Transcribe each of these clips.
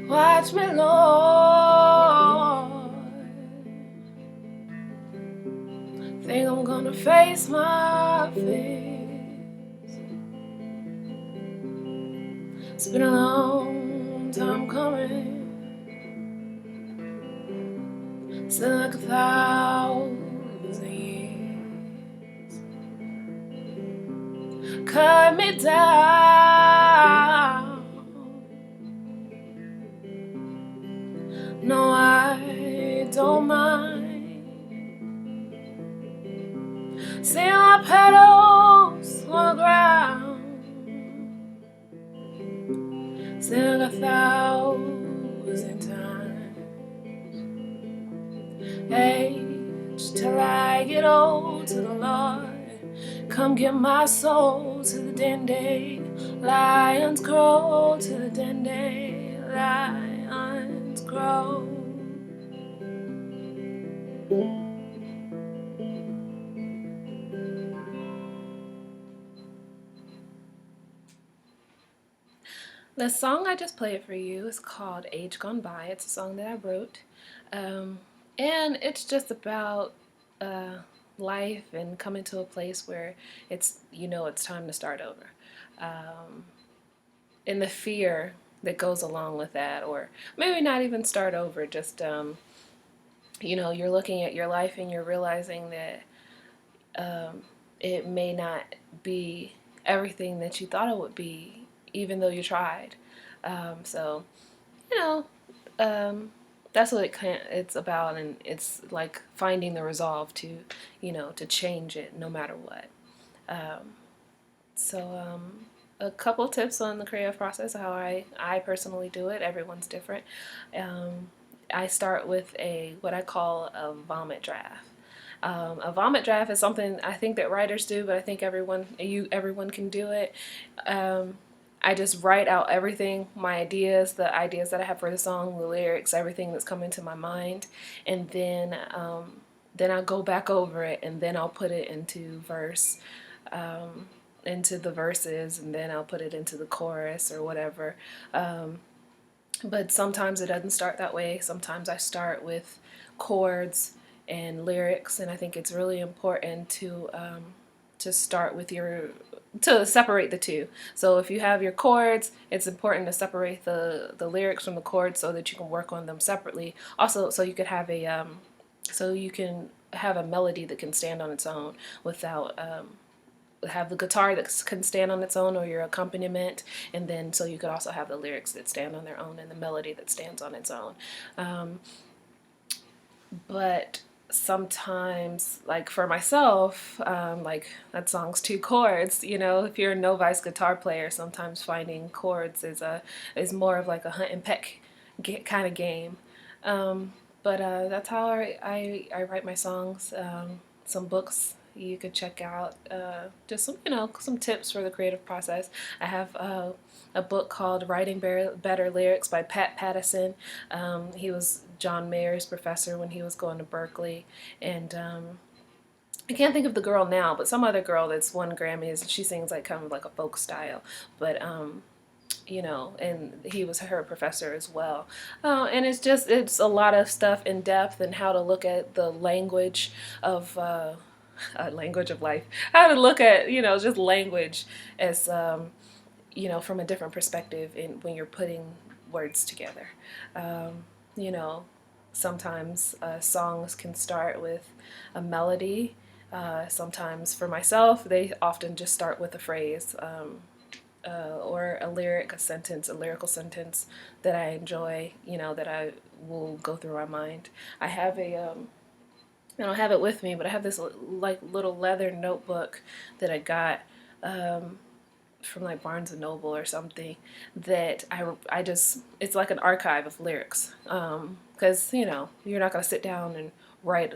Watch me, Lord. Think I'm gonna face my fears. It's been a long time coming. It's been like 1,000 years. Cut me down. No, I don't mind. See my petals on the ground. Sing 1,000 times. Age till I get old to the Lord. Come get my soul to the dandelions grow, to the dandelions grow. The song I just played for you is called Age Gone By. It's a song that I wrote. And it's just about life and coming to a place where it's time to start over. And the fear that goes along with that, or maybe not even start over, just you're looking at your life and you're realizing that it may not be everything that you thought it would be, even though you tried. So, you know, that's what it's about, and it's like finding the resolve to, to change it no matter what. So, a couple tips on the creative process, how I personally do it. Everyone's different. I start with what I call a vomit draft. A vomit draft is something I think that writers do, but I think everyone can do it. I just write out everything, my ideas, the ideas that I have for the song, the lyrics, everything that's coming to my mind, and then I'll go back over it, and then I'll put it into into the verses, and then I'll put it into the chorus or whatever. But sometimes it doesn't start that way. Sometimes I start with chords and lyrics, and I think it's really important to start with to separate the two. So if you have your chords, it's important to separate the lyrics from the chords so that you can work on them separately. Also, so you can have a melody that can stand on its own without have the guitar that can stand on its own, or your accompaniment, and then so you could also have the lyrics that stand on their own and the melody that stands on its own. But sometimes, like for myself, like that song's two chords. If you're a novice guitar player, sometimes finding chords is more of like a hunt and peck kind of game. But that's how I write my songs. Some books you could check out, just some tips for the creative process. I have a book called Writing Better Lyrics by Pat Pattison. He was John Mayer's professor when he was going to Berkeley, and I can't think of the girl now, but some other girl that's won Grammys. She sings like kind of like a folk style, but and he was her professor as well. And it's a lot of stuff in depth, and how to look at the language of language of life, how to look at just language as from a different perspective when you're putting words together. You know, Sometimes songs can start with a melody. Sometimes for myself, they often just start with a phrase. Or a lyrical sentence that I enjoy, that I will go through my mind. I don't have it with me, but I have this like little leather notebook that I got from like Barnes and Noble or something, that I just, it's like an archive of lyrics. Because, you're not going to sit down and write,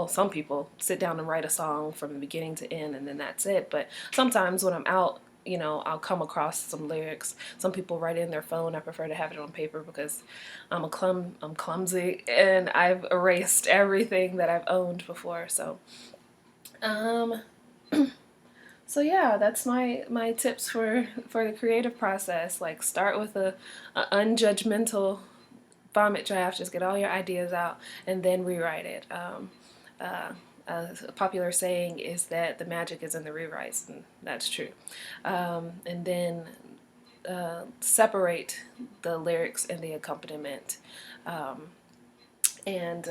some people sit down and write a song from the beginning to end and then that's it. But sometimes when I'm out, you know, I'll come across some lyrics. Some people write it in their phone. I prefer to have it on paper because I'm clumsy and I've erased everything that I've owned before. Um, so yeah, that's my tips for the creative process. Like start with a unjudgmental vomit draft. Just get all your ideas out and then rewrite it. Uh, a popular saying is that the magic is in the rewrites, and that's true. And then separate the lyrics and the accompaniment. And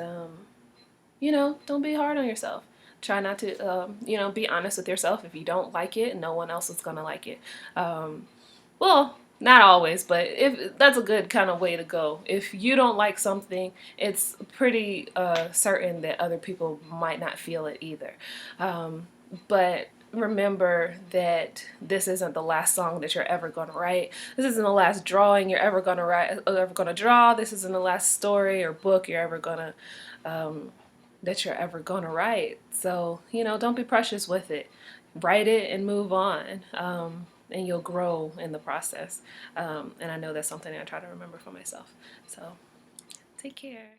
you know, don't be hard on yourself. Try not to, you know, be honest with yourself. If you don't like it, no one else is gonna like it. Well, not always, but if that's a good kind of way to go. If you don't like something, it's pretty certain that other people might not feel it either. But remember that this isn't the last song that you're ever going to write. This isn't the last drawing you're ever going to write, ever going to draw. This isn't the last story or book you're ever going to that you're ever going to write. So, you know, don't be precious with it. Write it and move on. And you'll grow in the process. And I know that's something I try to remember for myself. So, take care.